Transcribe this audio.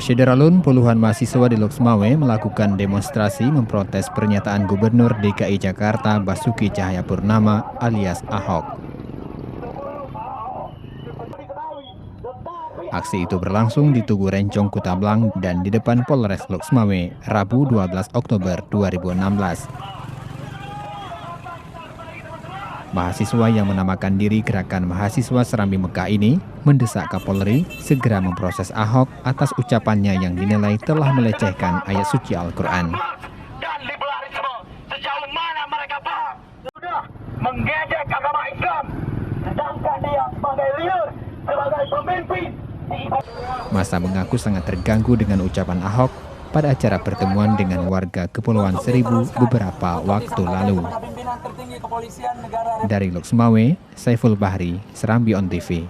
Syederalun, puluhan mahasiswa di Loksmawe melakukan demonstrasi memprotes pernyataan Gubernur DKI Jakarta Basuki Cahayapurnama alias Ahok. Aksi itu berlangsung di Tugu Rencong Kutablang dan di depan Polres Loksmawe, Rabu 12 Oktober 2016. Mahasiswa yang menamakan diri Gerakan Mahasiswa Serambi Mekah ini mendesak Kapolri segera memproses Ahok atas ucapannya yang dinilai telah melecehkan ayat suci Al-Quran. Dan liberalisme sejauh mana mereka paham sudah menggejek agama Islam, sedangkan dia sebagai leader, sebagai pemimpin. Massa mengaku sangat terganggu dengan ucapan Ahok pada acara pertemuan dengan warga Kepulauan Seribu beberapa waktu lalu. Dari Loksmawe, Saiful Bahri, Serambi On TV.